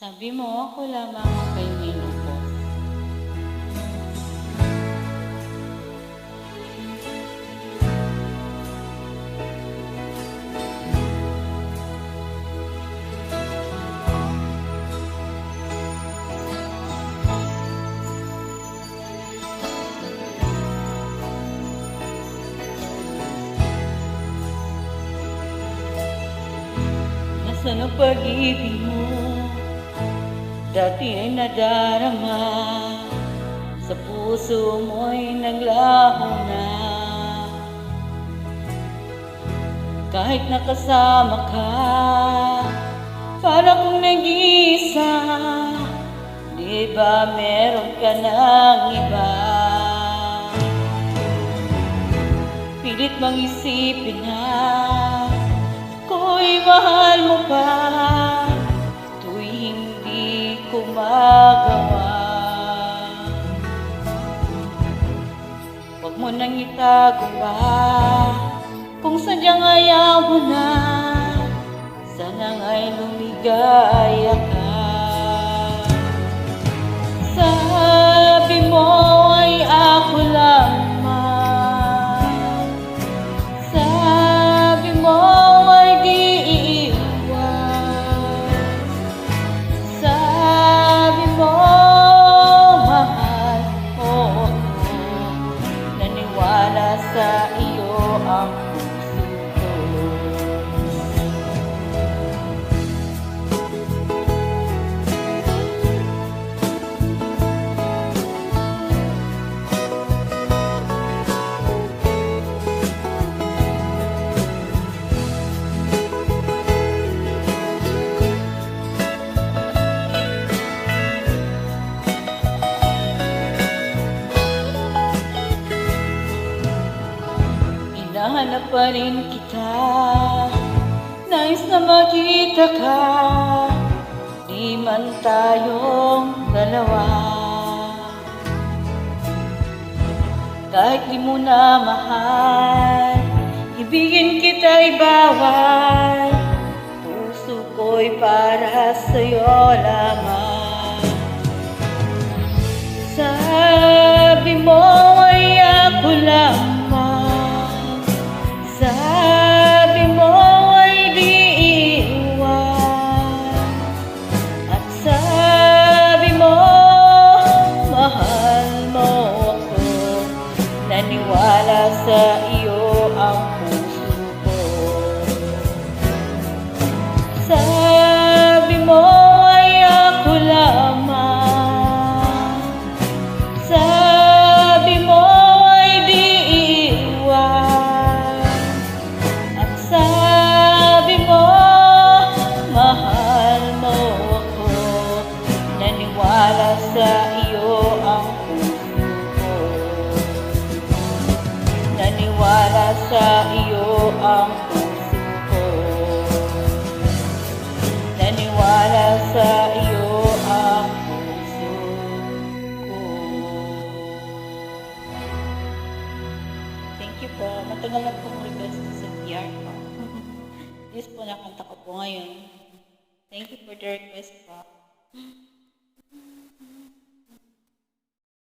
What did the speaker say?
Sabi mo ako lamang ang kay nilungkot. Nasaan ang pag-ibig mo? Dati ay nadarama, sa puso mo'y naglaho na. Kahit nakasama ka, para kung nag-iisa, di ba meron ka ng iba? Pilit mang isipin na ako'y mahal mo pa, magawa. Huwag mo nang itago pa, kung sadyang ayaw mo na, sana nga'y lumigaya ka. Sabi mo ay ako lamang, sabi mo ay di sa iyo ang puso ko. Hinahanap pa rin kita, nais na makita ka, di man tayong dalawa. Kahit di mo na mahal, ibigin kita'y bawal, puso ko'y para sa'yo lamang. Sabi mo ay ako lamang, sabi mo ay di iwan, at sabi mo mahal mo ako, naniwala sa iyo ang puso ko. Sabi mo ay ako lamang, sabi mo ay di iwan, sabi mo, mahal mo ako, naniwala sa iyo ang puso ko. Naniwala sa iyo ang puso ko. Naniwala sa iyo ang puso ko. Thank you po. Matagal na pong request sa PR po. Yes po, nakanta ko po ngayon. Thank you for the request po.